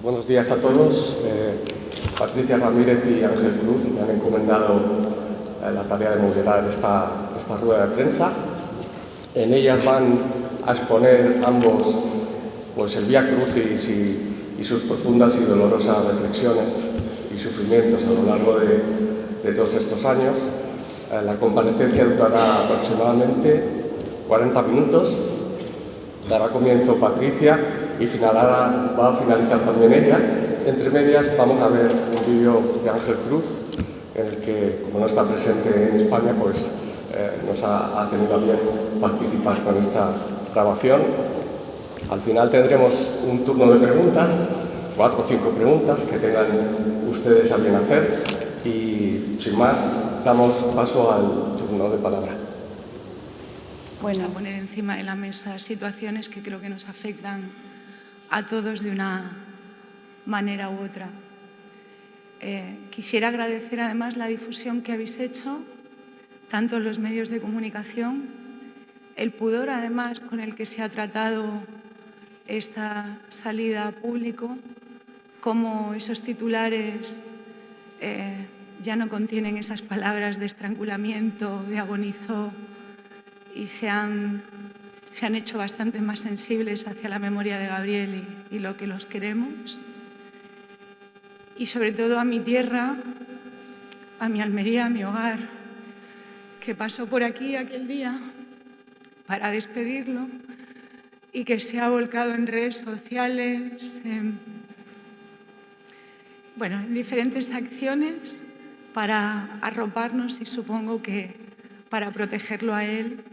Buenos días a todos. Patricia Ramírez y Ángel Cruz me han encomendado la tarea de moderar esta rueda de prensa. En ellas van a exponer ambos pues, el Vía Crucis y sus profundas y dolorosas reflexiones y sufrimientos a lo largo de todos estos años. La comparecencia durará aproximadamente 40 minutos. Dará comienzo Patricia y va a finalizar también ella. Entre medias vamos a ver un vídeo de Ángel Cruz, en el que, como no está presente en España, pues nos ha tenido a bien participar con esta grabación. Al final tendremos un turno de preguntas, 4 o 5 preguntas que tengan ustedes a bien hacer, y sin más damos paso al turno de palabra. Bueno, poner encima de la mesa situaciones que creo que nos afectan a todos de una manera u otra. Quisiera agradecer además la difusión que habéis hecho, tanto en los medios de comunicación, el pudor además con el que se ha tratado esta salida a público, como esos titulares ya no contienen esas palabras de estrangulamiento, de agonizó, y se han hecho bastante más sensibles hacia la memoria de Gabriel y lo que los queremos. Y sobre todo a mi tierra, a mi Almería, a mi hogar, que pasó por aquí aquel día para despedirlo y que se ha volcado en redes sociales, en diferentes acciones para arroparnos y supongo que para protegerlo a él,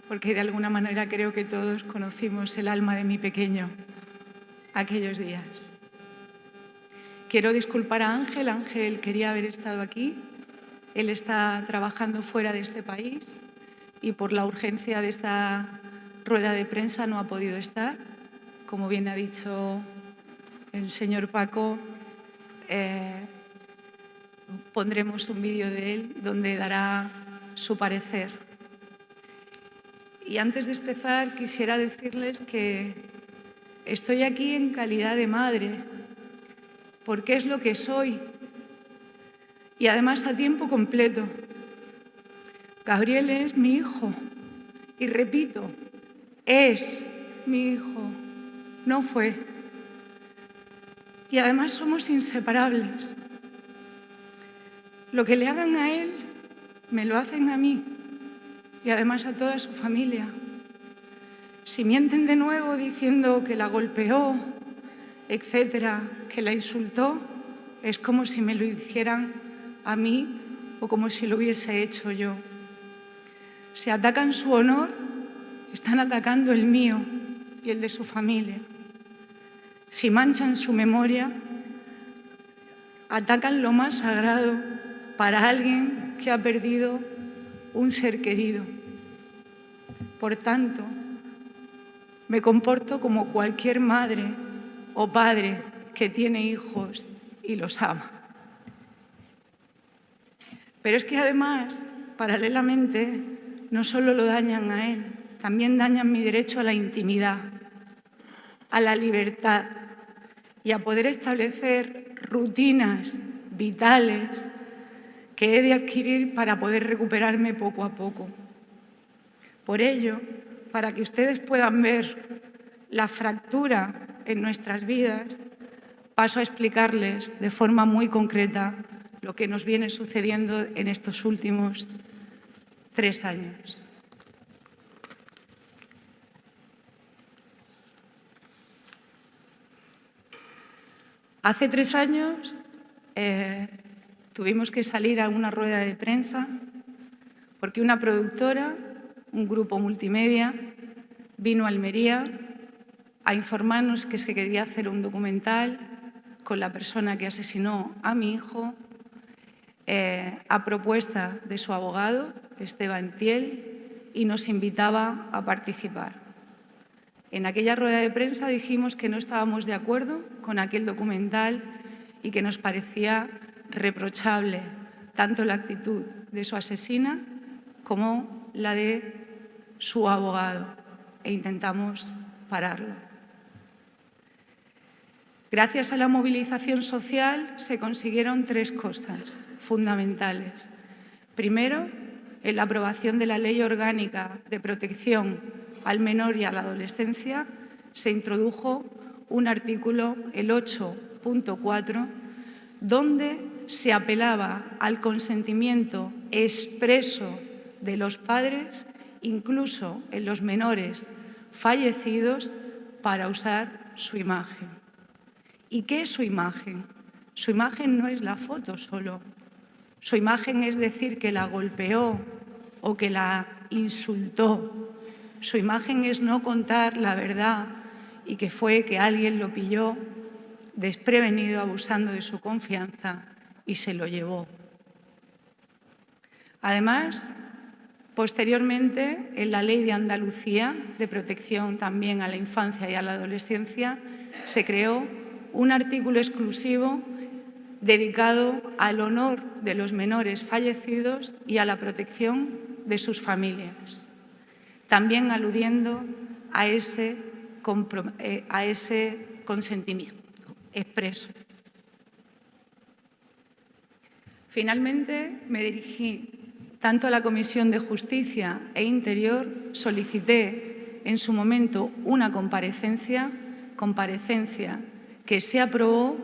porque de alguna manera creo que todos conocimos el alma de mi pequeño aquellos días. Quiero disculpar a Ángel. Ángel quería haber estado aquí. Él está trabajando fuera de este país y por la urgencia de esta rueda de prensa no ha podido estar. Como bien ha dicho el señor Paco, pondremos un vídeo de él donde dará su parecer. Y antes de empezar, quisiera decirles que estoy aquí en calidad de madre, porque es lo que soy, y además a tiempo completo. Gabriel es mi hijo, y repito, es mi hijo, no fue. Y además somos inseparables. Lo que le hagan a él, me lo hacen a mí. Y además a toda su familia. Si mienten de nuevo diciendo que la golpeó, etcétera, que la insultó, es como si me lo hicieran a mí o como si lo hubiese hecho yo. Si atacan su honor, están atacando el mío y el de su familia. Si manchan su memoria, atacan lo más sagrado para alguien que ha perdido un ser querido. Por tanto, me comporto como cualquier madre o padre que tiene hijos y los ama. Pero es que además, paralelamente, no solo lo dañan a él, también dañan mi derecho a la intimidad, a la libertad y a poder establecer rutinas vitales que he de adquirir para poder recuperarme poco a poco. Por ello, para que ustedes puedan ver la fractura en nuestras vidas, paso a explicarles de forma muy concreta lo que nos viene sucediendo en estos últimos 3 años. Hace 3 años tuvimos que salir a una rueda de prensa porque una productora, un grupo multimedia, vino a Almería a informarnos que se quería hacer un documental con la persona que asesinó a mi hijo, a propuesta de su abogado, Esteban Thiel, y nos invitaba a participar. En aquella rueda de prensa dijimos que no estábamos de acuerdo con aquel documental y que nos parecía reprochable tanto la actitud de su asesina como la de su abogado, e intentamos pararlo. Gracias a la movilización social se consiguieron 3 cosas fundamentales. Primero, en la aprobación de la Ley Orgánica de Protección al Menor y a la Adolescencia se introdujo un artículo, el 8.4, donde se apelaba al consentimiento expreso de los padres, incluso en los menores fallecidos, para usar su imagen. ¿Y qué es su imagen? Su imagen no es la foto solo. Su imagen es decir que la golpeó o que la insultó. Su imagen es no contar la verdad y que fue que alguien lo pilló desprevenido, abusando de su confianza y se lo llevó. Además, posteriormente, en la Ley de Andalucía de protección también a la infancia y a la adolescencia, se creó un artículo exclusivo dedicado al honor de los menores fallecidos y a la protección de sus familias, también aludiendo a ese consentimiento expreso. Finalmente, me dirigí tanto a la Comisión de Justicia e Interior, solicité en su momento una comparecencia que se aprobó,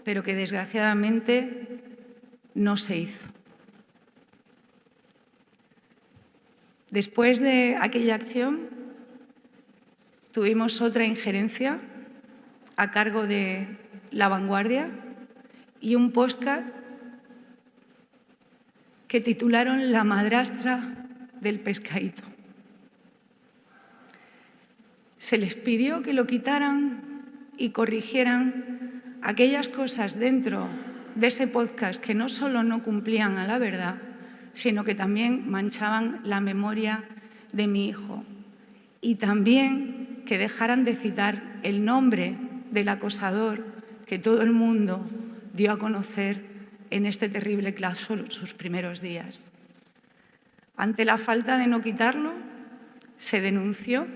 pero que desgraciadamente no se hizo. Después de aquella acción, tuvimos otra injerencia a cargo de La Vanguardia y un podcast que titularon La madrastra del pescadito. Se les pidió que lo quitaran y corrigieran aquellas cosas dentro de ese podcast que no solo no cumplían a la verdad, sino que también manchaban la memoria de mi hijo. Y también que dejaran de citar el nombre del acosador que todo el mundo dio a conocer en este terrible caso sus primeros días. Ante la falta de no quitarlo, se denunció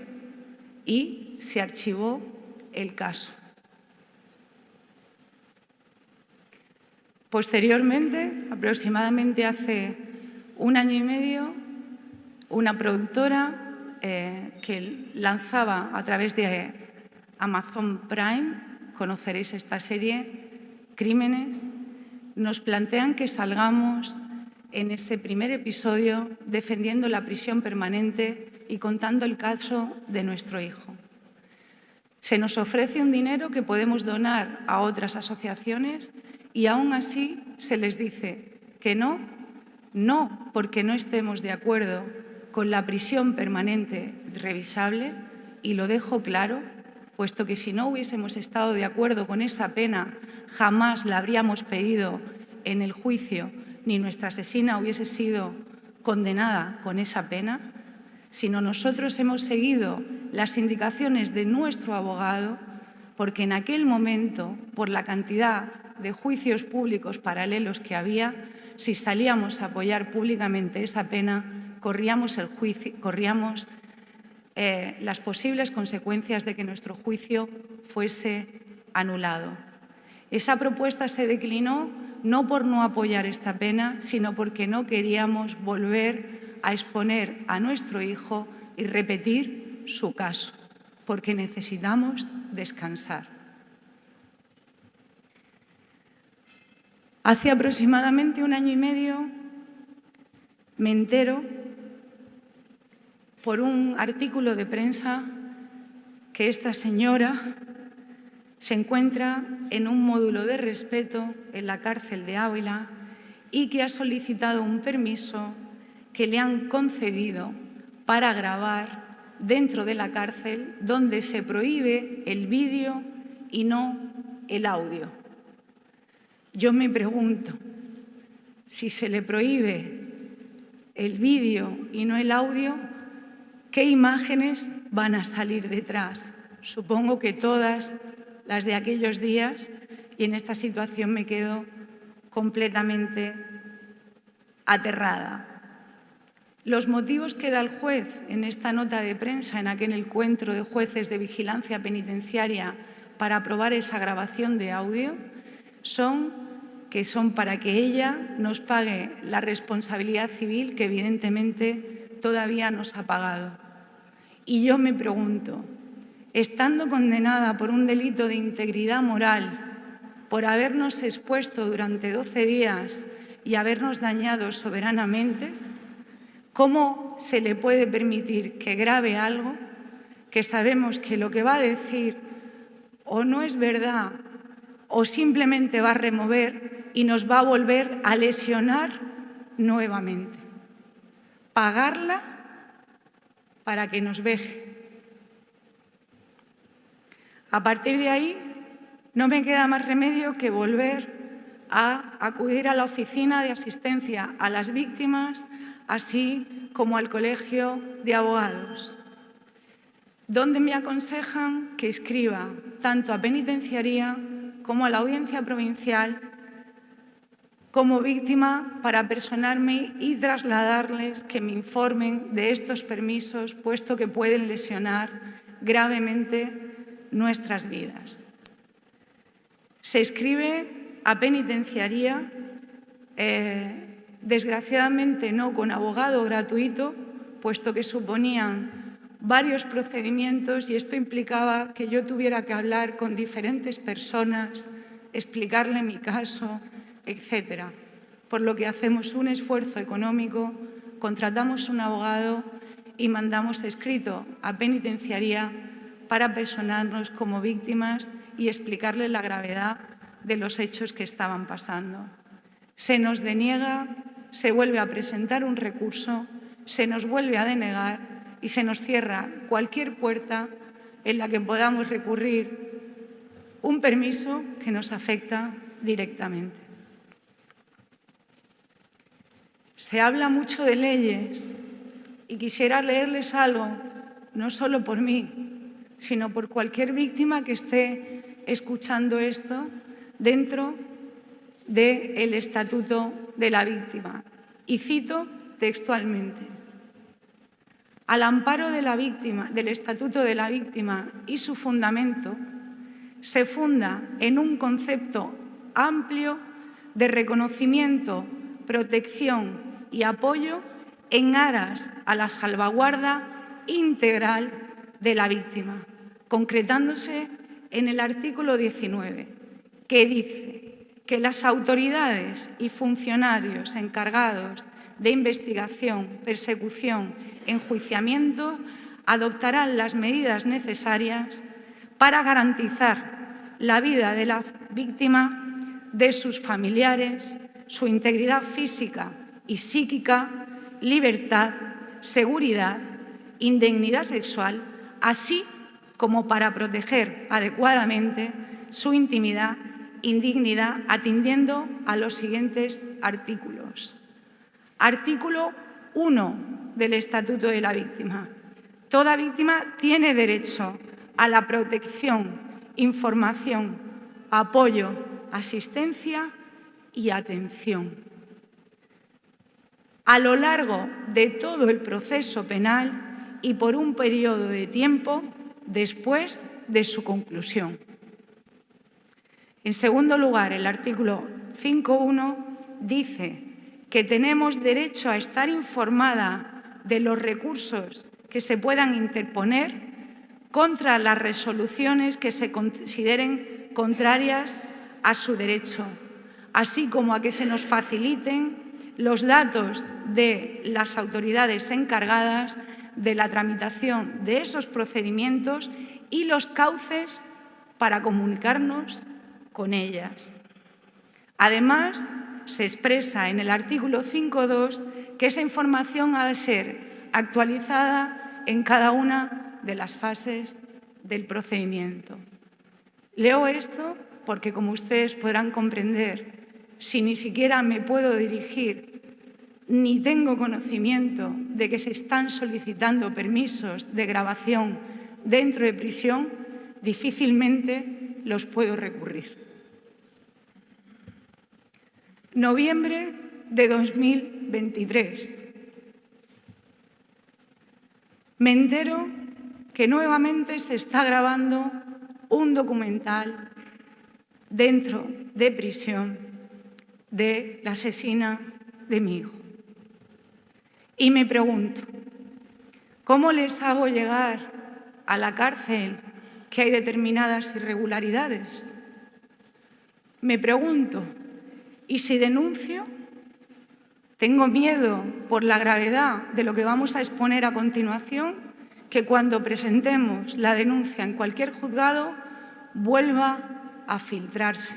y se archivó el caso. Posteriormente, aproximadamente hace 1 año y medio, una productora que lanzaba a través de Amazon Prime, conoceréis esta serie, Crímenes, nos plantean que salgamos en ese primer episodio defendiendo la prisión permanente y contando el caso de nuestro hijo. Se nos ofrece un dinero que podemos donar a otras asociaciones y aún así se les dice que no porque no estemos de acuerdo con la prisión permanente revisable, y lo dejo claro, puesto que si no hubiésemos estado de acuerdo con esa pena, jamás la habríamos pedido en el juicio, ni nuestra asesina hubiese sido condenada con esa pena, sino nosotros hemos seguido las indicaciones de nuestro abogado, porque en aquel momento, por la cantidad de juicios públicos paralelos que había, si salíamos a apoyar públicamente esa pena, corríamos las posibles consecuencias de que nuestro juicio fuese anulado. Esa propuesta se declinó no por no apoyar esta pena, sino porque no queríamos volver a exponer a nuestro hijo y repetir su caso, porque necesitamos descansar. Hace aproximadamente 1 año y medio me entero por un artículo de prensa que esta señora se encuentra en un módulo de respeto en la cárcel de Ávila y que ha solicitado un permiso que le han concedido para grabar dentro de la cárcel, donde se prohíbe el vídeo y no el audio. Yo me pregunto, si se le prohíbe el vídeo y no el audio, ¿qué imágenes van a salir detrás? Supongo que todas las de aquellos días, y en esta situación me quedo completamente aterrada. Los motivos que da el juez en esta nota de prensa, en aquel encuentro de jueces de vigilancia penitenciaria, para aprobar esa grabación de audio son para que ella nos pague la responsabilidad civil que evidentemente todavía nos ha pagado. Y yo me pregunto, estando condenada por un delito de integridad moral, por habernos expuesto durante 12 días y habernos dañado soberanamente, ¿cómo se le puede permitir que grabe algo que sabemos que lo que va a decir o no es verdad o simplemente va a remover y nos va a volver a lesionar nuevamente? Pagarla para que nos veje. A partir de ahí, no me queda más remedio que volver a acudir a la Oficina de Asistencia a las Víctimas, así como al Colegio de Abogados, donde me aconsejan que escriba tanto a Penitenciaría como a la Audiencia Provincial como víctima para personarme y trasladarles que me informen de estos permisos, puesto que pueden lesionar gravemente nuestras vidas. Se escribe a Penitenciaría, desgraciadamente no con abogado gratuito, puesto que suponían varios procedimientos y esto implicaba que yo tuviera que hablar con diferentes personas, explicarle mi caso, etcétera. Por lo que hacemos un esfuerzo económico, contratamos un abogado y mandamos escrito a Penitenciaría para personarnos como víctimas y explicarles la gravedad de los hechos que estaban pasando. Se nos deniega, se vuelve a presentar un recurso, se nos vuelve a denegar y se nos cierra cualquier puerta en la que podamos recurrir un permiso que nos afecta directamente. Se habla mucho de leyes y quisiera leerles algo, no solo por mí, sino por cualquier víctima que esté escuchando esto dentro del Estatuto de la Víctima. Y cito textualmente: al amparo de la víctima, del Estatuto de la Víctima y su fundamento, se funda en un concepto amplio de reconocimiento, protección y apoyo en aras a la salvaguarda integral de la víctima, concretándose en el artículo 19, que dice que las autoridades y funcionarios encargados de investigación, persecución, enjuiciamiento adoptarán las medidas necesarias para garantizar la vida de la víctima, de sus familiares, su integridad física y psíquica, libertad, seguridad, indemnidad sexual, así como para proteger adecuadamente su intimidad y dignidad, atendiendo a los siguientes artículos. Artículo 1 del Estatuto de la Víctima. Toda víctima tiene derecho a la protección, información, apoyo, asistencia y atención a lo largo de todo el proceso penal y por un periodo de tiempo después de su conclusión. En segundo lugar, el artículo 5.1 dice que tenemos derecho a estar informada de los recursos que se puedan interponer contra las resoluciones que se consideren contrarias a su derecho, así como a que se nos faciliten los datos de las autoridades encargadas de la tramitación de esos procedimientos y los cauces para comunicarnos con ellas. Además, se expresa en el artículo 5.2 que esa información ha de ser actualizada en cada una de las fases del procedimiento. Leo esto porque, como ustedes podrán comprender, si ni siquiera me puedo dirigir ni tengo conocimiento de que se están solicitando permisos de grabación dentro de prisión, difícilmente los puedo recurrir. Noviembre de 2023. Me entero que nuevamente se está grabando un documental dentro de prisión de la asesina de mi hijo. Y me pregunto, ¿cómo les hago llegar a la cárcel que hay determinadas irregularidades? Me pregunto, ¿y si denuncio? Tengo miedo, por la gravedad de lo que vamos a exponer a continuación, que cuando presentemos la denuncia en cualquier juzgado vuelva a filtrarse,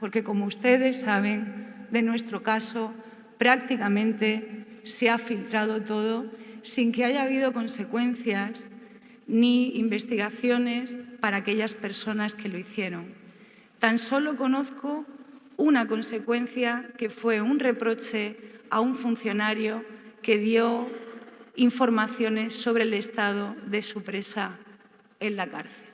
porque como ustedes saben, de nuestro caso prácticamente se ha filtrado todo sin que haya habido consecuencias ni investigaciones para aquellas personas que lo hicieron. Tan solo conozco una consecuencia, que fue un reproche a un funcionario que dio informaciones sobre el estado de su presa en la cárcel.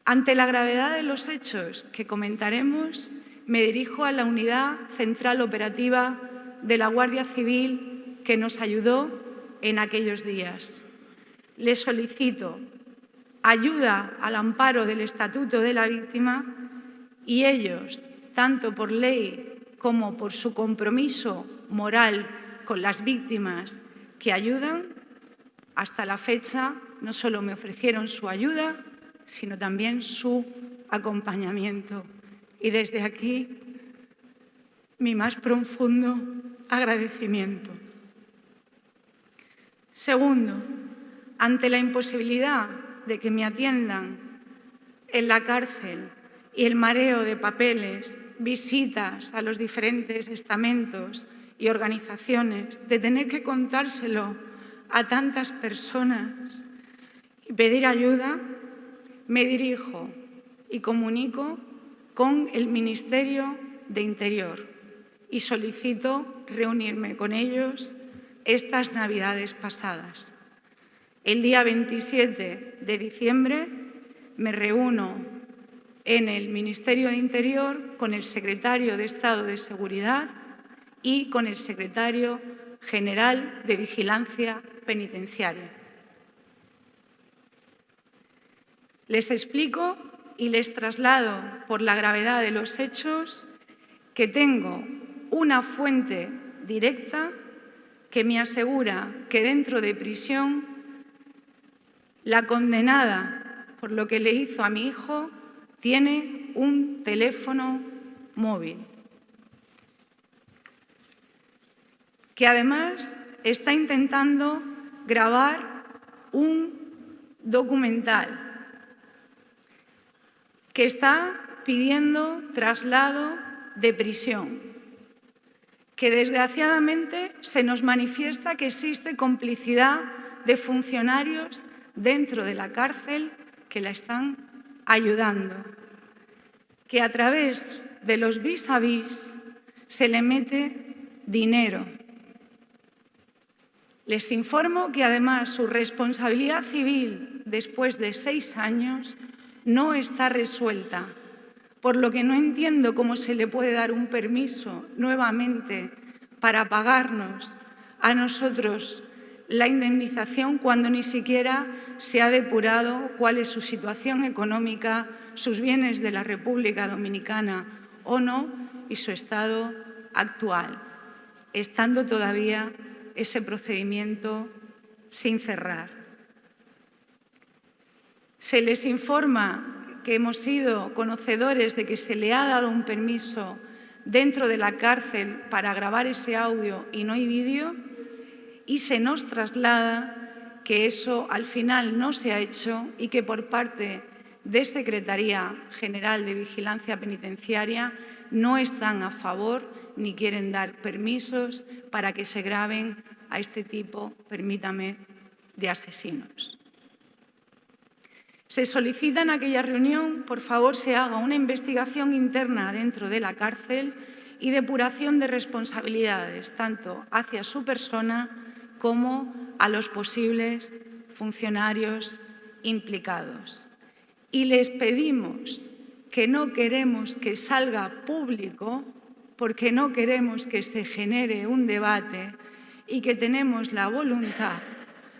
Ante la gravedad de los hechos que comentaremos, me dirijo a la Unidad Central Operativa de la Guardia Civil que nos ayudó en aquellos días. Les solicito ayuda al amparo del Estatuto de la Víctima y ellos, tanto por ley como por su compromiso moral con las víctimas que ayudan, hasta la fecha no solo me ofrecieron su ayuda, sino también su acompañamiento. Y desde aquí, mi más profundo agradecimiento. Segundo, ante la imposibilidad de que me atiendan en la cárcel y el mareo de papeles, visitas a los diferentes estamentos y organizaciones, de tener que contárselo a tantas personas y pedir ayuda, me dirijo y comunico con el Ministerio de Interior y solicito reunirme con ellos estas Navidades pasadas. El día 27 de diciembre me reúno en el Ministerio de Interior con el Secretario de Estado de Seguridad y con el Secretario General de Vigilancia Penitenciaria. Les explico y les traslado, por la gravedad de los hechos, que tengo una fuente directa que me asegura que dentro de prisión la condenada por lo que le hizo a mi hijo tiene un teléfono móvil, que además está intentando grabar un documental, que está pidiendo traslado de prisión, que desgraciadamente se nos manifiesta que existe complicidad de funcionarios dentro de la cárcel que la están ayudando, que a través de los vis a vis se le mete dinero. Les informo que además su responsabilidad civil después de 6 años no está resuelta, por lo que no entiendo cómo se le puede dar un permiso nuevamente para pagarnos a nosotros la indemnización cuando ni siquiera se ha depurado cuál es su situación económica, sus bienes de la República Dominicana o no y su estado actual, estando todavía ese procedimiento sin cerrar. Se les informa que hemos sido conocedores de que se le ha dado un permiso dentro de la cárcel para grabar ese audio y no hay vídeo, y se nos traslada que eso al final no se ha hecho y que por parte de Secretaría General de Vigilancia Penitenciaria no están a favor ni quieren dar permisos para que se graben a este tipo, permítame, de asesinos. Se solicita en aquella reunión, por favor, se haga una investigación interna dentro de la cárcel y depuración de responsabilidades, tanto hacia su persona como a los posibles funcionarios implicados. Y les pedimos que no queremos que salga público, porque no queremos que se genere un debate y que tenemos la voluntad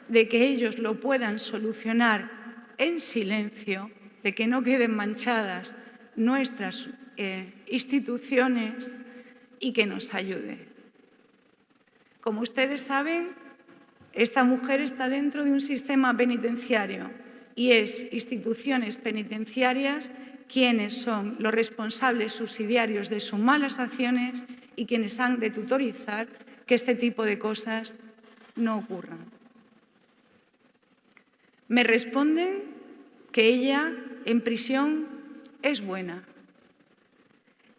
de que ellos lo puedan solucionar en silencio, de que no queden manchadas nuestras instituciones y que nos ayude. Como ustedes saben, esta mujer está dentro de un sistema penitenciario y es instituciones penitenciarias quienes son los responsables subsidiarios de sus malas acciones y quienes han de tutorizar que este tipo de cosas no ocurran. Me responden que ella en prisión es buena,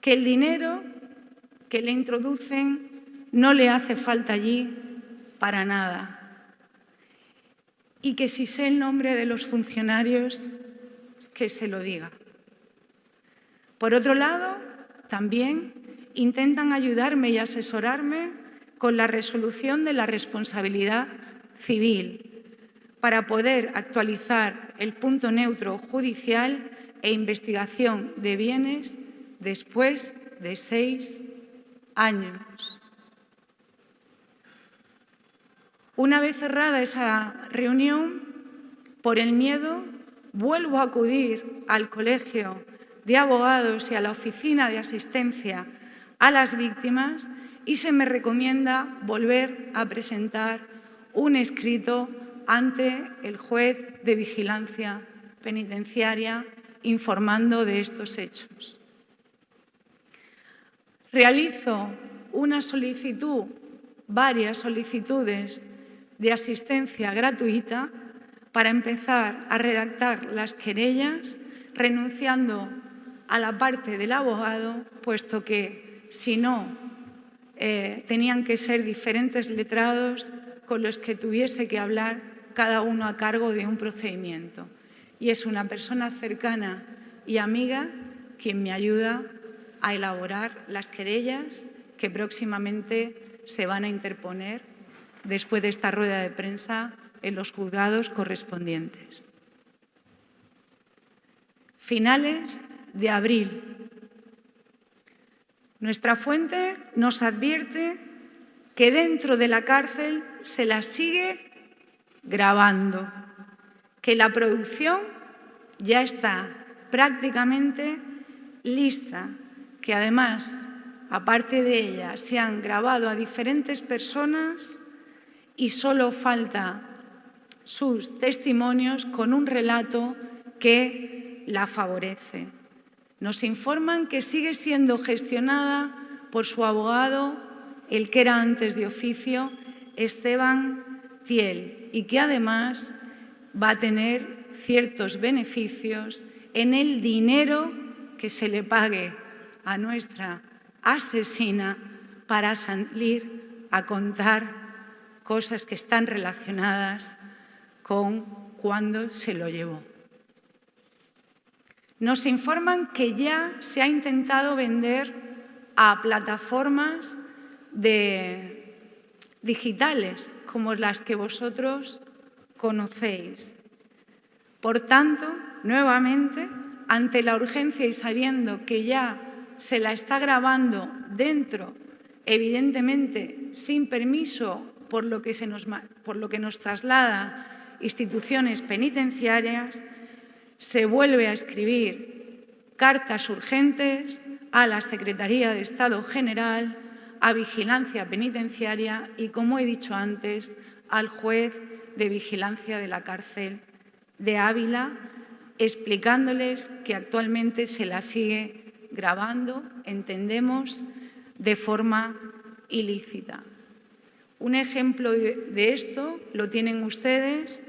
que el dinero que le introducen no le hace falta allí para nada y que si sé el nombre de los funcionarios, que se lo diga. Por otro lado, también intentan ayudarme y asesorarme con la resolución de la responsabilidad civil para poder actualizar el punto neutro judicial e investigación de bienes después de 6 años. Una vez cerrada esa reunión, por el miedo, vuelvo a acudir al Colegio de Abogados y a la Oficina de Asistencia a las Víctimas y se me recomienda volver a presentar un escrito ante el juez de vigilancia penitenciaria informando de estos hechos. Realizo una solicitud, varias solicitudes de asistencia gratuita para empezar a redactar las querellas, renunciando a la parte del abogado, puesto que si no, tenían que ser diferentes letrados con los que tuviese que hablar cada uno a cargo de un procedimiento. Y es una persona cercana y amiga quien me ayuda a elaborar las querellas que próximamente se van a interponer después de esta rueda de prensa en los juzgados correspondientes. Finales de abril. Nuestra fuente nos advierte que dentro de la cárcel se la sigue grabando, que la producción ya está prácticamente lista, que además, aparte de ella, se han grabado a diferentes personas y solo falta sus testimonios con un relato que la favorece. Nos informan que sigue siendo gestionada por su abogado, el que era antes de oficio, Esteban Thiel, y que además va a tener ciertos beneficios en el dinero que se le pague a nuestra asesina para salir a contar cosas que están relacionadas con cuándo se lo llevó. Nos informan que ya se ha intentado vender a plataformas digitales, como las que vosotros conocéis. Por tanto, nuevamente, ante la urgencia y sabiendo que ya se la está grabando dentro, evidentemente sin permiso, por lo que nos traslada instituciones penitenciarias, se vuelve a escribir cartas urgentes a la Secretaría de Estado General, a Vigilancia Penitenciaria y, como he dicho antes, al juez de vigilancia de la cárcel de Ávila, explicándoles que actualmente se la sigue grabando, entendemos, de forma ilícita. Un ejemplo de esto lo tienen ustedes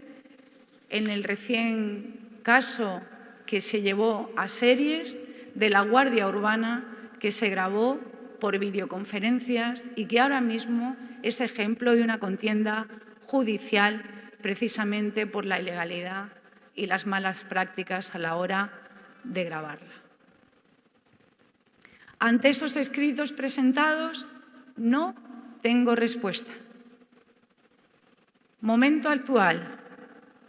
en el recién caso que se llevó a series de la Guardia Urbana, que se grabó por videoconferencias y que ahora mismo es ejemplo de una contienda judicial precisamente por la ilegalidad y las malas prácticas a la hora de grabarla. Ante esos escritos presentados, no tengo respuesta. Momento actual,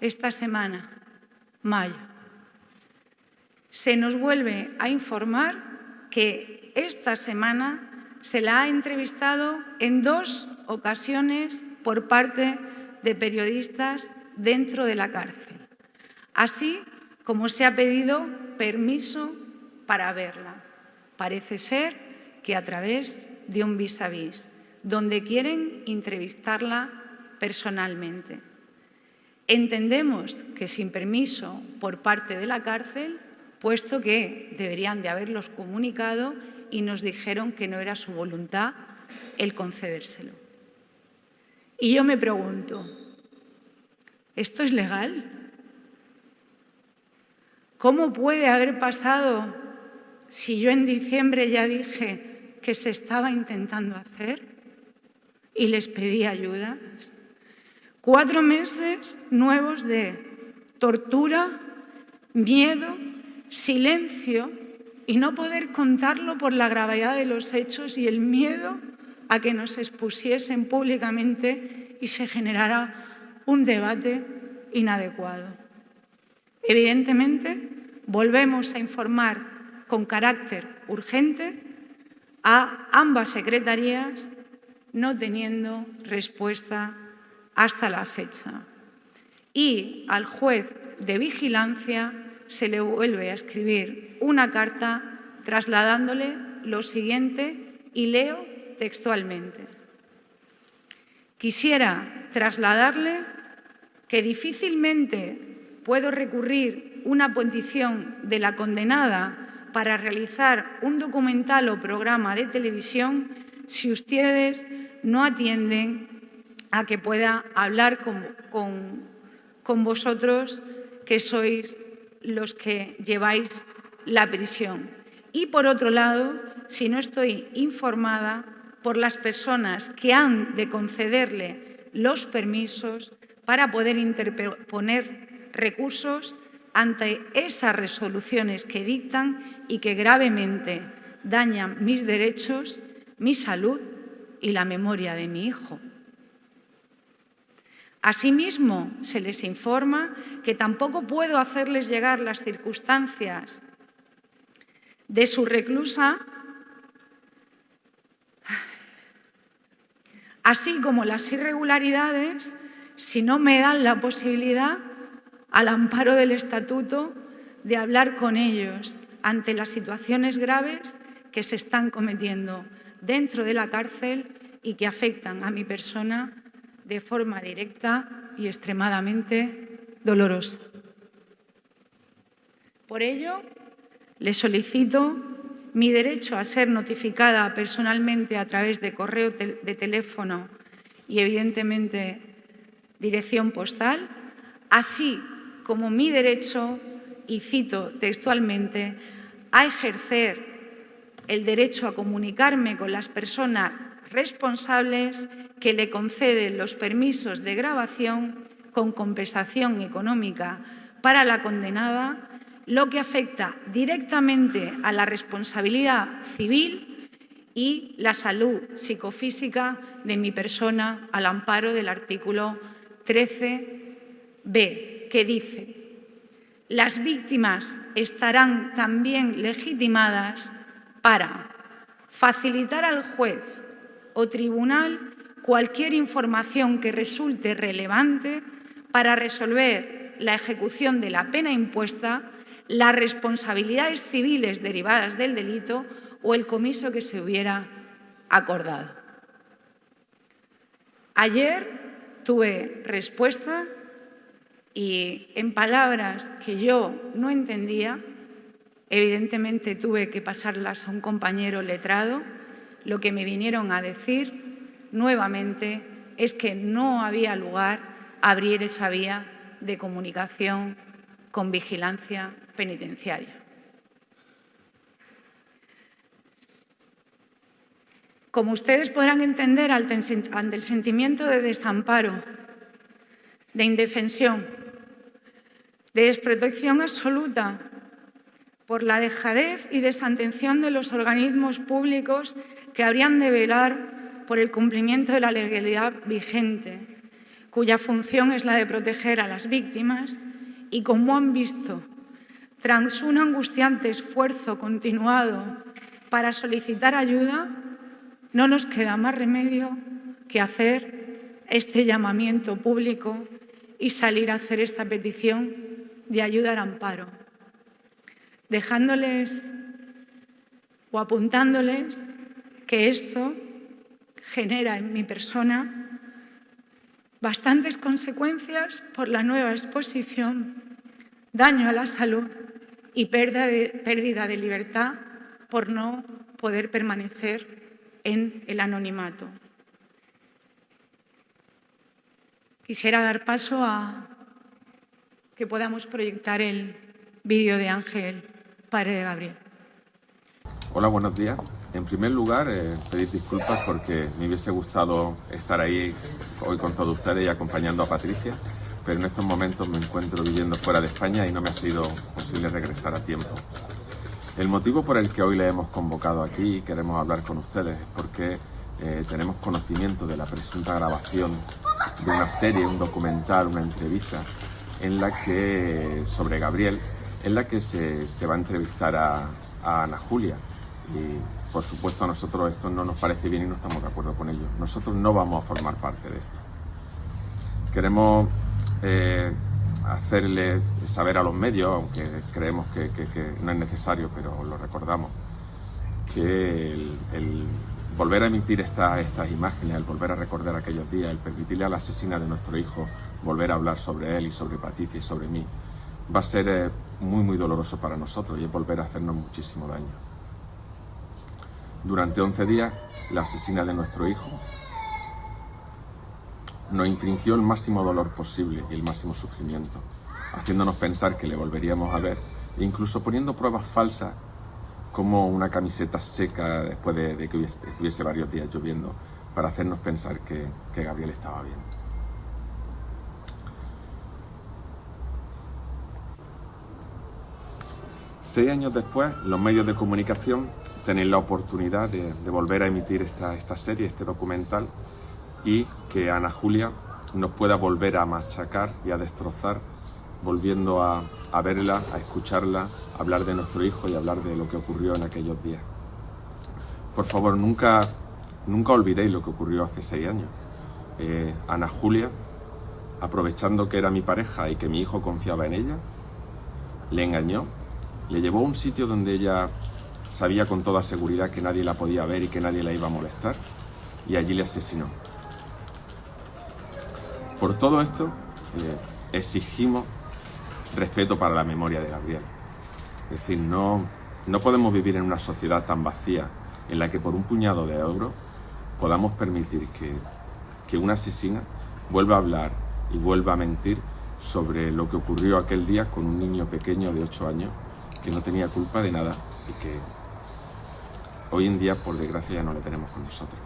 esta semana, mayo. Se nos vuelve a informar que esta semana se la ha entrevistado en 2 ocasiones por parte de periodistas dentro de la cárcel. así como se ha pedido permiso para verla. Parece ser que a través de un vis a vis, donde quieren entrevistarla personalmente. Entendemos que sin permiso por parte de la cárcel, puesto que deberían de haberlos comunicado y nos dijeron que no era su voluntad el concedérselo. Y yo me pregunto, ¿esto es legal? ¿Cómo puede haber pasado si yo en diciembre ya dije que se estaba intentando hacer y les pedí ayudas? 4 meses nuevos de tortura, miedo, silencio y no poder contarlo por la gravedad de los hechos y el miedo a que nos expusiesen públicamente y se generara un debate inadecuado. Evidentemente, volvemos a informar con carácter urgente a ambas secretarías, no teniendo respuesta hasta la fecha. Y al juez de vigilancia se le vuelve a escribir una carta trasladándole lo siguiente y leo textualmente. Quisiera trasladarle que difícilmente puedo recurrir una petición de la condenada para realizar un documental o programa de televisión si ustedes no atienden a que pueda hablar con vosotros, que sois los que lleváis la prisión. Y, por otro lado, si no estoy informada por las personas que han de concederle los permisos para poder interponer recursos ante esas resoluciones que dictan y que gravemente dañan mis derechos, mi salud y la memoria de mi hijo. Asimismo, se les informa que tampoco puedo hacerles llegar las circunstancias de su reclusa, así como las irregularidades, si no me dan la posibilidad, al amparo del Estatuto, de hablar con ellos ante las situaciones graves que se están cometiendo dentro de la cárcel y que afectan a mi persona de forma directa y extremadamente dolorosa. Por ello, le solicito mi derecho a ser notificada personalmente a través de correo, de teléfono y, evidentemente, dirección postal, así como mi derecho, y cito textualmente, a ejercer el derecho a comunicarme con las personas responsables que le conceden los permisos de grabación con compensación económica para la condenada, lo que afecta directamente a la responsabilidad civil y la salud psicofísica de mi persona al amparo del artículo 13b, que dice: las víctimas estarán también legitimadas para facilitar al juez o tribunal cualquier información que resulte relevante para resolver la ejecución de la pena impuesta, las responsabilidades civiles derivadas del delito o el comiso que se hubiera acordado. Ayer tuve respuesta y, en palabras que yo no entendía, evidentemente tuve que pasarlas a un compañero letrado. Lo que me vinieron a decir nuevamente es que no había lugar a abrir esa vía de comunicación con vigilancia penitenciaria. Como ustedes podrán entender, ante el sentimiento de desamparo, de indefensión, de desprotección absoluta por la dejadez y desatención de los organismos públicos que habrían de velar por el cumplimiento de la legalidad vigente, cuya función es la de proteger a las víctimas, y como han visto, tras un angustiante esfuerzo continuado para solicitar ayuda, no nos queda más remedio que hacer este llamamiento público y salir a hacer esta petición de ayuda al amparo, dejándoles o apuntándoles que esto genera en mi persona bastantes consecuencias por la nueva exposición, daño a la salud y pérdida de libertad por no poder permanecer en el anonimato. Quisiera dar paso a que podamos proyectar el vídeo de Ángel, padre de Gabriel. Hola, buenos días. En primer lugar, pedir disculpas porque me hubiese gustado estar ahí hoy con todos ustedes y acompañando a Patricia, pero en estos momentos me encuentro viviendo fuera de España y no me ha sido posible regresar a tiempo. El motivo por el que hoy le hemos convocado aquí y queremos hablar con ustedes es porque tenemos conocimiento de la presunta grabación de una serie, un documental, una entrevista en la que, sobre Gabriel, en la que se va a entrevistar a Ana Julia. Y por supuesto a nosotros esto no nos parece bien y no estamos de acuerdo con ello. Nosotros no vamos a formar parte de esto. Queremos hacerle saber a los medios, aunque creemos que no es necesario, pero lo recordamos, que el volver a emitir estas imágenes, el volver a recordar aquellos días, el permitirle a la asesina de nuestro hijo volver a hablar sobre él y sobre Patricia y sobre mí, va a ser muy, muy doloroso para nosotros y es volver a hacernos muchísimo daño. Durante 11 días, la asesina de nuestro hijo nos infringió el máximo dolor posible y el máximo sufrimiento, haciéndonos pensar que le volveríamos a ver e incluso poniendo pruebas falsas como una camiseta seca después de que estuviese varios días lloviendo para hacernos pensar que Gabriel estaba bien. Seis años después, los medios de comunicación tienen la oportunidad de volver a emitir esta serie, este documental, y que Ana Julia nos pueda volver a machacar y a destrozar, volviendo a verla, a escucharla, a hablar de nuestro hijo y a hablar de lo que ocurrió en aquellos días. Por favor, nunca olvidéis lo que ocurrió hace 6 años. Ana Julia, aprovechando que era mi pareja y que mi hijo confiaba en ella, le engañó, le llevó a un sitio donde ella sabía con toda seguridad que nadie la podía ver y que nadie la iba a molestar, y allí le asesinó. Por todo esto, exigimos respeto para la memoria de Gabriel. Es decir, no podemos vivir en una sociedad tan vacía en la que por un puñado de euros podamos permitir que una asesina vuelva a hablar y vuelva a mentir sobre lo que ocurrió aquel día con un niño pequeño de 8 años que no tenía culpa de nada y que hoy en día, por desgracia, ya no le tenemos con nosotros.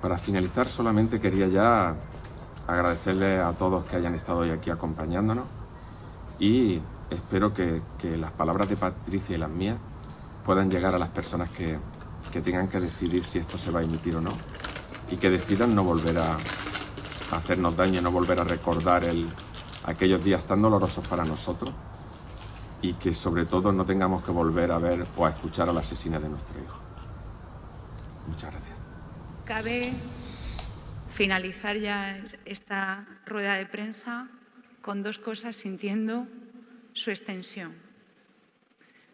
Para finalizar, solamente quería ya agradecerle a todos que hayan estado hoy aquí acompañándonos y espero que las palabras de Patricia y las mías puedan llegar a las personas que tengan que decidir si esto se va a emitir o no y que decidan no volver a hacernos daño, no volver a recordar aquellos días tan dolorosos para nosotros y que sobre todo no tengamos que volver a ver o a escuchar a la asesina de nuestro hijo. Muchas gracias. Cabe finalizar ya esta rueda de prensa con 2 cosas, sintiendo su extensión.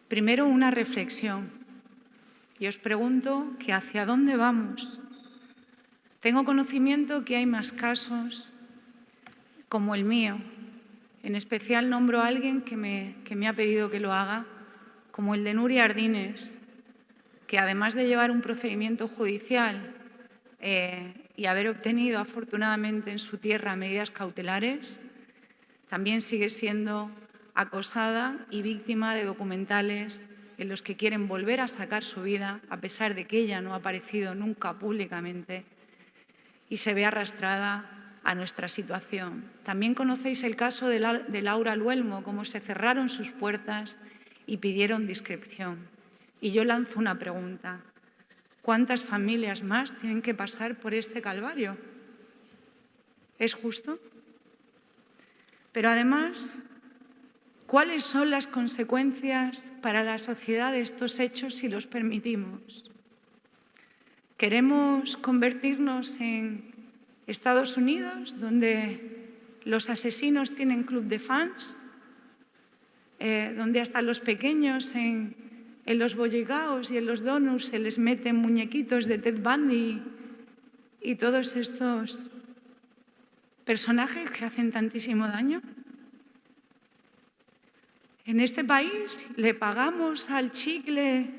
Primero, una reflexión. Y os pregunto que hacia dónde vamos. Tengo conocimiento que hay más casos como el mío. En especial nombro a alguien que me ha pedido que lo haga, como el de Nuria Ardines, que además de llevar un procedimiento judicial y haber obtenido afortunadamente en su tierra medidas cautelares, también sigue siendo acosada y víctima de documentales en los que quieren volver a sacar su vida, a pesar de que ella no ha aparecido nunca públicamente, y se ve arrastrada a nuestra situación. También conocéis el caso de Laura Luelmo, cómo se cerraron sus puertas y pidieron discreción. Y yo lanzo una pregunta: ¿cuántas familias más tienen que pasar por este calvario? ¿Es justo? Pero además, ¿cuáles son las consecuencias para la sociedad de estos hechos si los permitimos? ¿Queremos convertirnos en Estados Unidos, donde Los asesinos tienen club de fans, donde hasta los pequeños en los bolligaos y en los donuts se les meten muñequitos de Ted Bundy y todos estos personajes que hacen tantísimo daño. En este país le pagamos al Chicle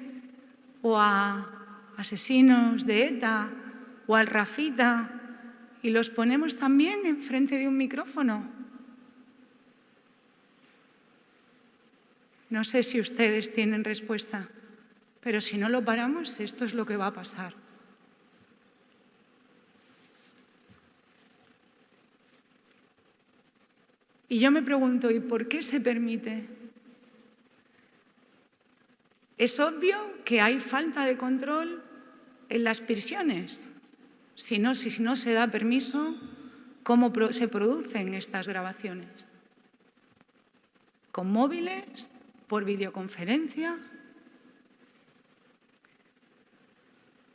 o a asesinos de ETA o al Rafita y los ponemos también enfrente de un micrófono. No sé si ustedes tienen respuesta, pero si no lo paramos, esto es lo que va a pasar. Y yo me pregunto, ¿y por qué se permite? Es obvio que hay falta de control en las prisiones. Si no se da permiso, ¿cómo se producen estas grabaciones? ¿Con móviles? ¿Por videoconferencia?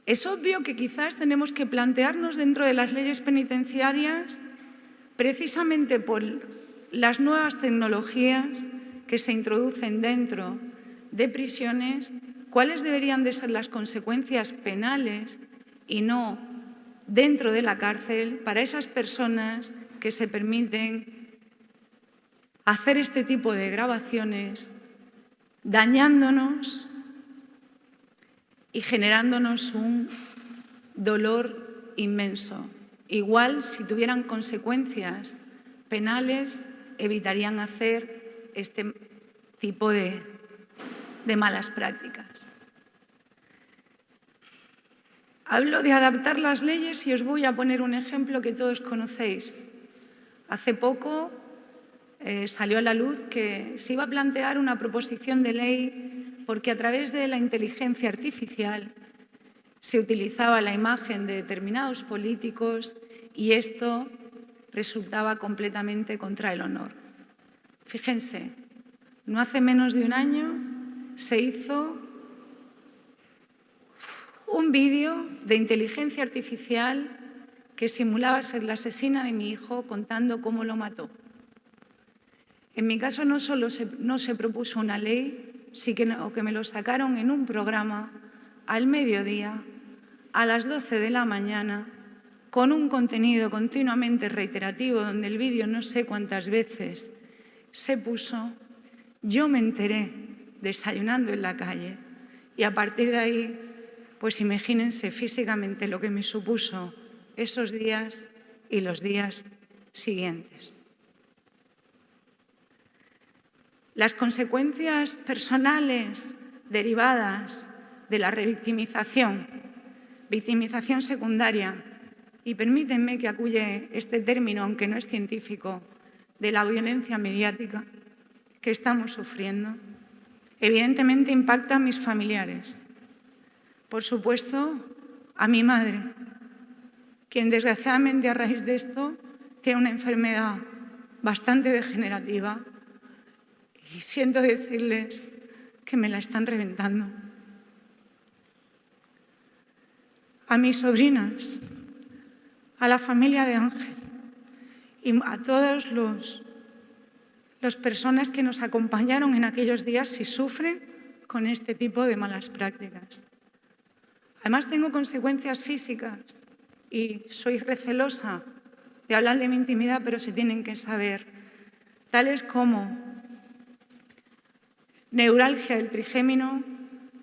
Es obvio que quizás tenemos que plantearnos dentro de las leyes penitenciarias, precisamente por las nuevas tecnologías que se introducen dentro de prisiones, cuáles deberían de ser las consecuencias penales y no dentro de la cárcel para esas personas que se permiten hacer este tipo de grabaciones, dañándonos y generándonos un dolor inmenso. Igual, si tuvieran consecuencias penales, evitarían hacer este tipo de malas prácticas. Hablo de adaptar las leyes y os voy a poner un ejemplo que todos conocéis. Hace poco salió a la luz que se iba a plantear una proposición de ley porque a través de la inteligencia artificial se utilizaba la imagen de determinados políticos y esto resultaba completamente contra el honor. Fíjense, no hace menos de un año se hizo un vídeo de inteligencia artificial que simulaba ser la asesina de mi hijo contando cómo lo mató. En mi caso no solo no se propuso una ley, sino que me lo sacaron en un programa al mediodía, a las 12 de la mañana, con un contenido continuamente reiterativo, donde el vídeo no sé cuántas veces se puso. Yo me enteré desayunando en la calle y a partir de ahí, pues imagínense físicamente lo que me supuso esos días y los días siguientes. Las consecuencias personales derivadas de la revictimización, victimización secundaria, y permítanme que acuye este término, aunque no es científico, de la violencia mediática que estamos sufriendo, evidentemente impacta a mis familiares. Por supuesto, a mi madre, quien desgraciadamente a raíz de esto tiene una enfermedad bastante degenerativa y siento decirles que me la están reventando. A mis sobrinas, a la familia de Ángel y a todas las personas que nos acompañaron en aquellos días si sufren con este tipo de malas prácticas. Además, tengo consecuencias físicas y soy recelosa de hablar de mi intimidad, pero se tienen que saber, tales como neuralgia del trigémino,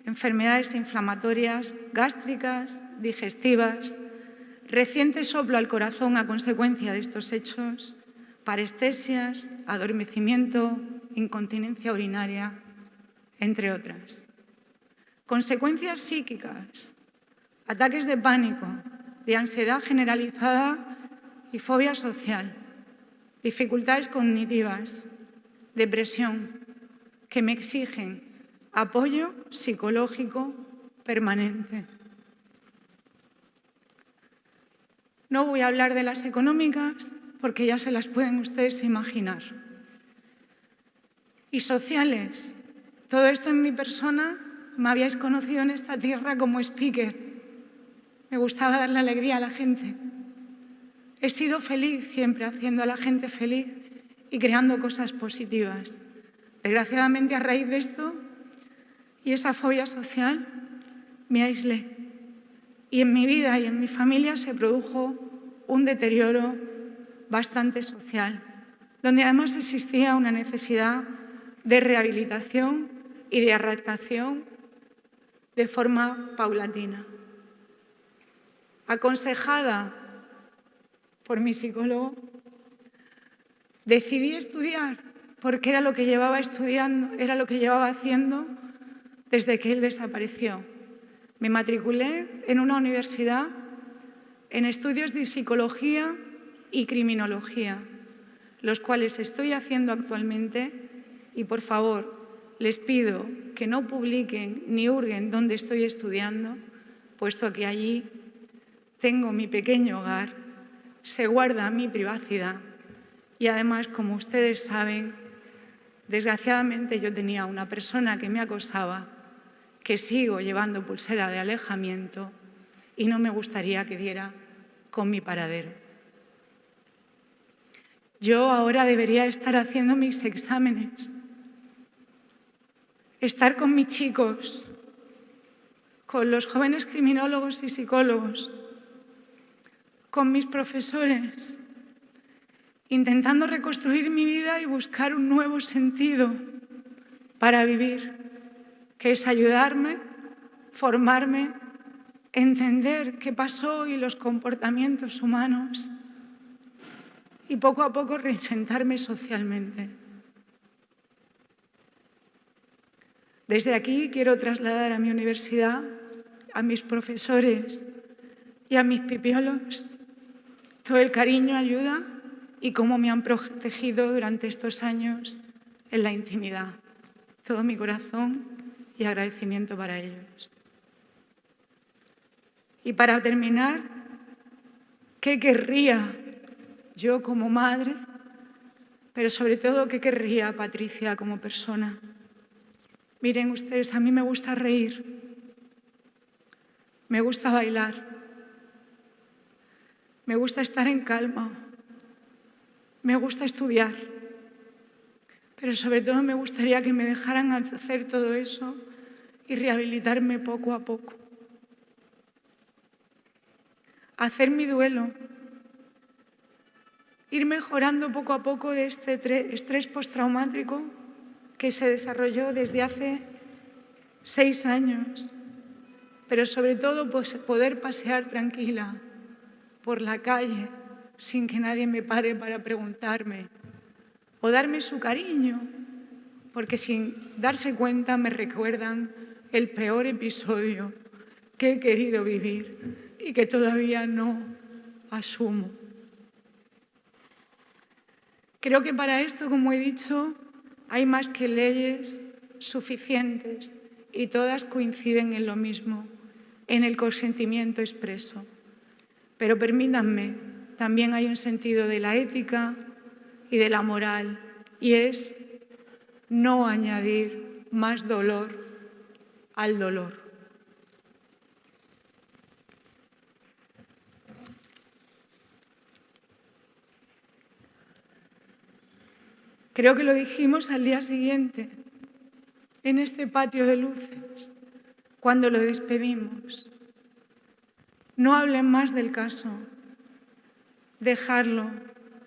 enfermedades inflamatorias, gástricas, digestivas, reciente soplo al corazón a consecuencia de estos hechos, parestesias, adormecimiento, incontinencia urinaria, entre otras. Consecuencias psíquicas, ataques de pánico, de ansiedad generalizada y fobia social, dificultades cognitivas, depresión, que me exigen apoyo psicológico permanente. No voy a hablar de las económicas porque ya se las pueden ustedes imaginar. Y sociales. Todo esto en mi persona, me habíais conocido en esta tierra como speaker. Me gustaba darle alegría a la gente. He sido feliz siempre haciendo a la gente feliz y creando cosas positivas. Desgraciadamente, a raíz de esto y esa fobia social, me aislé. Y en mi vida y en mi familia se produjo un deterioro bastante social, donde además existía una necesidad de rehabilitación y de adaptación de forma paulatina. Aconsejada por mi psicólogo, decidí estudiar porque era lo que llevaba estudiando, era lo que llevaba haciendo desde que él desapareció. Me matriculé en una universidad en estudios de psicología y criminología, los cuales estoy haciendo actualmente, y por favor les pido que no publiquen ni hurguen dónde estoy estudiando, puesto que allí tengo mi pequeño hogar, se guarda mi privacidad y además, como ustedes saben, desgraciadamente yo tenía una persona que me acosaba, que sigo llevando pulsera de alejamiento y no me gustaría que diera con mi paradero. Yo ahora debería estar haciendo mis exámenes, estar con mis chicos, con los jóvenes criminólogos y psicólogos, con mis profesores, intentando reconstruir mi vida y buscar un nuevo sentido para vivir, que es ayudarme, formarme, entender qué pasó y los comportamientos humanos y poco a poco reinsertarme socialmente. Desde aquí quiero trasladar a mi universidad, a mis profesores y a mis pipiolos todo el cariño, ayuda y cómo me han protegido durante estos años en la intimidad. Todo mi corazón y agradecimiento para ellos. Y para terminar, ¿qué querría yo como madre? Pero sobre todo, ¿qué querría Patricia como persona? Miren ustedes, a mí me gusta reír, me gusta bailar, me gusta estar en calma, me gusta estudiar, pero sobre todo me gustaría que me dejaran hacer todo eso y rehabilitarme poco a poco. Hacer mi duelo, ir mejorando poco a poco de este estrés postraumático que se desarrolló desde hace 6 años, pero sobre todo poder pasear tranquila por la calle sin que nadie me pare para preguntarme o darme su cariño, porque sin darse cuenta me recuerdan el peor episodio que he querido vivir y que todavía no asumo. Creo que para esto, como he dicho, hay más que leyes suficientes y todas coinciden en lo mismo, en el consentimiento expreso. Pero permítanme, también hay un sentido de la ética y de la moral, y es no añadir más dolor al dolor. Creo que lo dijimos al día siguiente, en este patio de luces, cuando lo despedimos. No hablen más del caso, dejarlo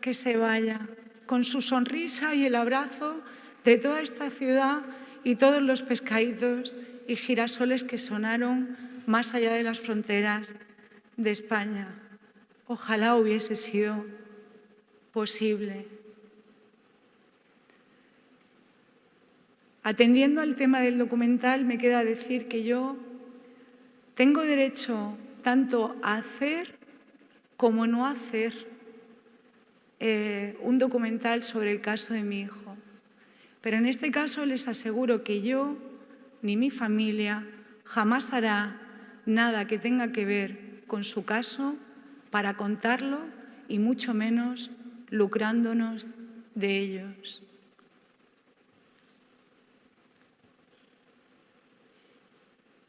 que se vaya, con su sonrisa y el abrazo de toda esta ciudad y todos los pescaditos y girasoles que sonaron más allá de las fronteras de España. Ojalá hubiese sido posible. Atendiendo al tema del documental, me queda decir que yo tengo derecho tanto a hacer como no hacer un documental sobre el caso de mi hijo. Pero en este caso les aseguro que yo ni mi familia jamás hará nada que tenga que ver con su caso para contarlo y mucho menos lucrándonos de ellos.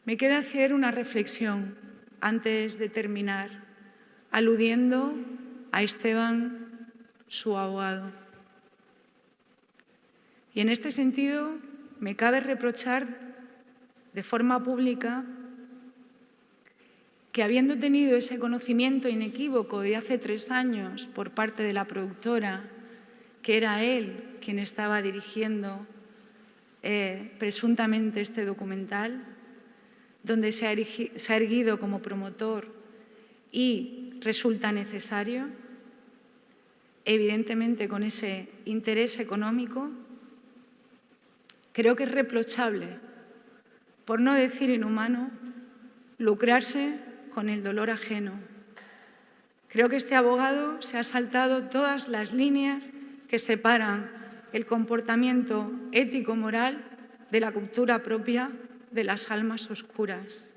Me queda hacer una reflexión antes de terminar, aludiendo a Esteban, su abogado. Y en este sentido, me cabe reprochar de forma pública que, habiendo tenido ese conocimiento inequívoco de hace 3 años por parte de la productora, que era él quien estaba dirigiendo presuntamente este documental, donde se ha erguido como promotor y resulta necesario, evidentemente con ese interés económico, creo que es reprochable, por no decir inhumano, lucrarse con el dolor ajeno. Creo que este abogado se ha saltado todas las líneas que separan el comportamiento ético-moral de la cultura propia de las almas oscuras.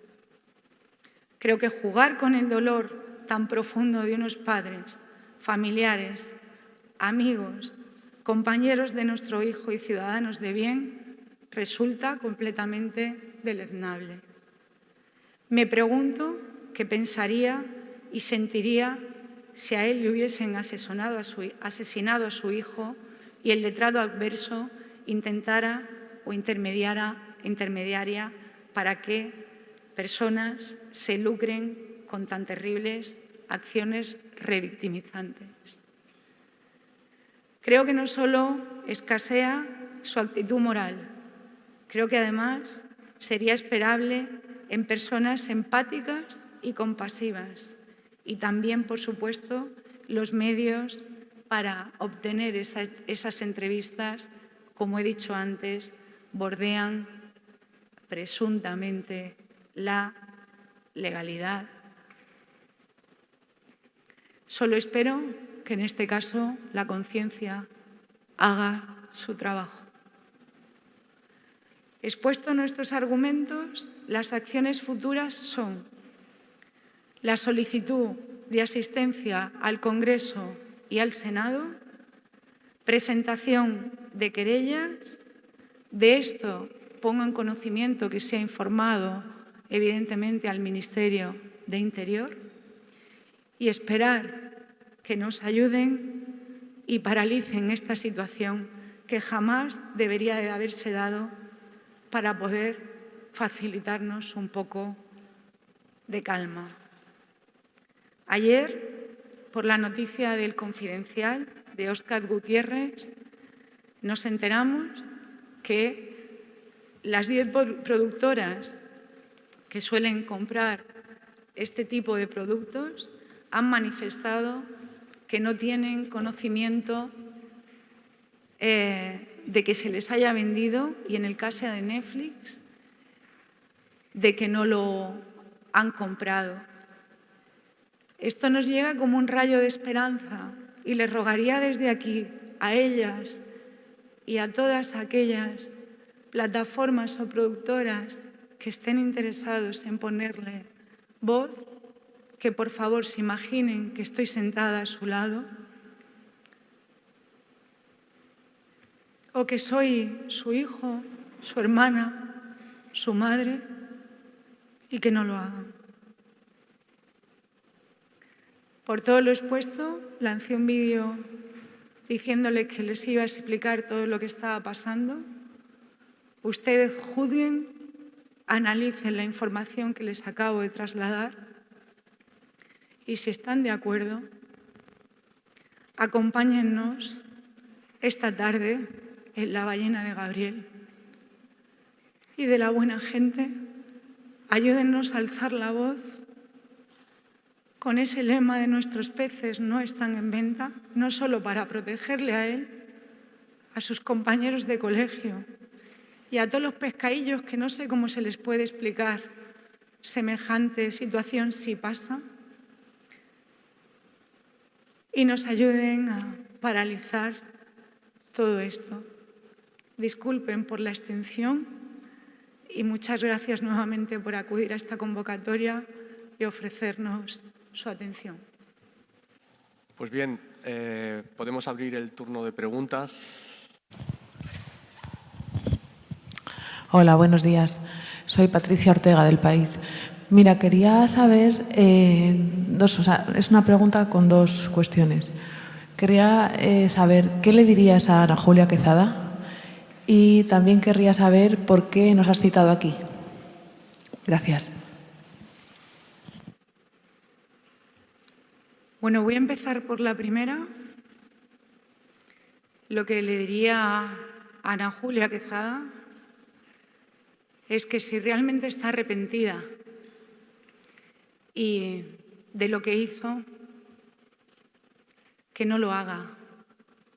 Creo que jugar con el dolor tan profundo de unos padres, familiares, amigos, compañeros de nuestro hijo y ciudadanos de bien resulta completamente deleznable. Me pregunto qué pensaría y sentiría si a él le hubiesen asesinado a su hijo y el letrado adverso intentara o intermediaria para que personas se lucren con tan terribles acciones revictimizantes. Creo que no solo escasea su actitud moral, creo que además sería esperable en personas empáticas y compasivas, y también, por supuesto, los medios para obtener esas entrevistas, como he dicho antes, bordean presuntamente la legalidad. Solo espero que en este caso la conciencia haga su trabajo. Expuestos nuestros argumentos, las acciones futuras son la solicitud de asistencia al Congreso y al Senado, presentación de querellas. De esto pongo en conocimiento que se ha informado, evidentemente, al Ministerio de Interior, y esperar que nos ayuden y paralicen esta situación que jamás debería de haberse dado, para poder facilitarnos un poco de calma. Ayer, por la noticia del Confidencial de Óscar Gutiérrez, nos enteramos que las 10 productoras que suelen comprar este tipo de productos han manifestado que no tienen conocimiento de que se les haya vendido, y en el caso de Netflix, de que no lo han comprado. Esto nos llega como un rayo de esperanza, y les rogaría desde aquí a ellas y a todas aquellas plataformas o productoras que estén interesados en ponerle voz, que por favor se imaginen que estoy sentada a su lado, o que soy su hijo, su hermana, su madre, y que no lo hagan. Por todo lo expuesto, lancé un vídeo diciéndole que les iba a explicar todo lo que estaba pasando. Ustedes juzguen, analicen la información que les acabo de trasladar, y si están de acuerdo, acompáñennos esta tarde en la Ballena de Gabriel, y de la buena gente, ayúdennos a alzar la voz con ese lema de nuestros peces no están en venta, no solo para protegerle a él, a sus compañeros de colegio y a todos los pescadillos que no sé cómo se les puede explicar semejante situación si pasa, y nos ayuden a paralizar todo esto. Disculpen por la extensión y muchas gracias nuevamente por acudir a esta convocatoria y ofrecernos su atención. Pues bien, podemos abrir el turno de preguntas. Hola, buenos días. Soy Patricia Ortega, del País. Mira, quería saber es una pregunta con dos cuestiones. Quería saber qué le dirías a Ana Julia Quezada y también querría saber por qué nos has citado aquí. Gracias. Bueno, voy a empezar por la primera. Lo que le diría a Ana Julia Quezada es que si realmente está arrepentida y de lo que hizo, que no lo haga,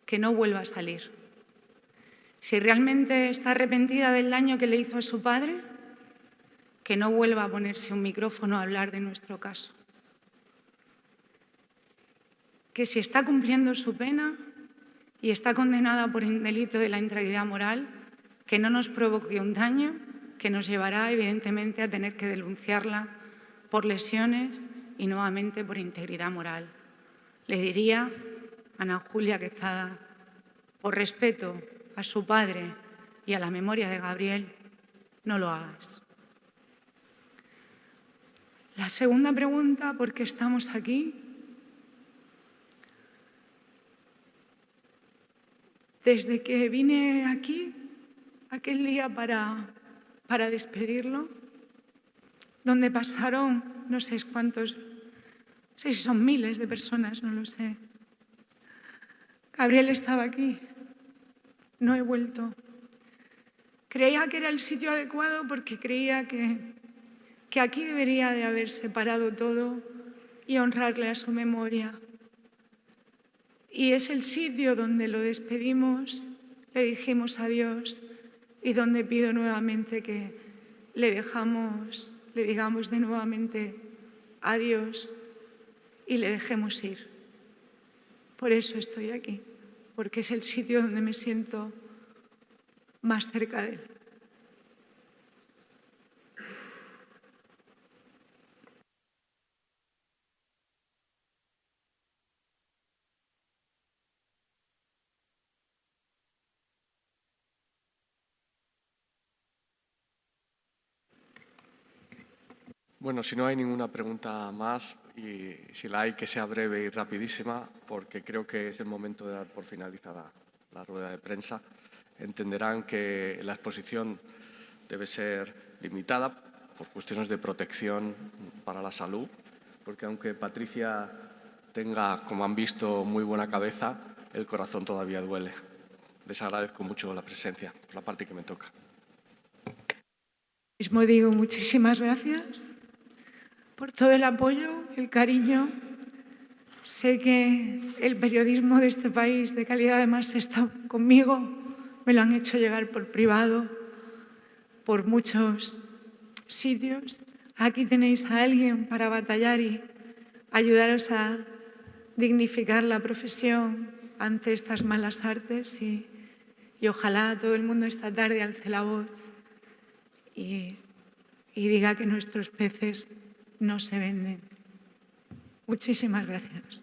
que no vuelva a salir. Si realmente está arrepentida del daño que le hizo a su padre, que no vuelva a ponerse un micrófono a hablar de nuestro caso. Que si está cumpliendo su pena y está condenada por un delito de la integridad moral, que no nos provoque un daño que nos llevará evidentemente a tener que denunciarla por lesiones y nuevamente por integridad moral. Le diría a Ana Julia Quezada, por respeto a su padre y a la memoria de Gabriel, no lo hagas. La segunda pregunta, ¿por qué estamos aquí? Desde que vine aquí, aquel día para despedirlo, donde pasaron no sé cuántos, no sé si son miles de personas, no lo sé. Gabriel estaba aquí, no he vuelto. Creía que era el sitio adecuado porque creía que aquí debería de haberse parado todo y honrarle a su memoria. Y es el sitio donde lo despedimos, le dijimos adiós y donde pido nuevamente que le digamos de nuevamente adiós y le dejemos ir. Por eso estoy aquí, porque es el sitio donde me siento más cerca de él. Bueno, si no hay ninguna pregunta más, y si la hay, que sea breve y rapidísima, porque creo que es el momento de dar por finalizada la rueda de prensa. Entenderán que la exposición debe ser limitada por cuestiones de protección para la salud, porque aunque Patricia tenga, como han visto, muy buena cabeza, el corazón todavía duele. Les agradezco mucho la presencia, por la parte que me toca. Mismo digo muchísimas gracias por todo el apoyo, el cariño. Sé que el periodismo de este país de calidad además está conmigo, me lo han hecho llegar por privado, por muchos sitios. Aquí tenéis a alguien para batallar y ayudaros a dignificar la profesión ante estas malas artes y ojalá todo el mundo esta tarde alce la voz y diga que nuestros peces no se venden. Muchísimas gracias.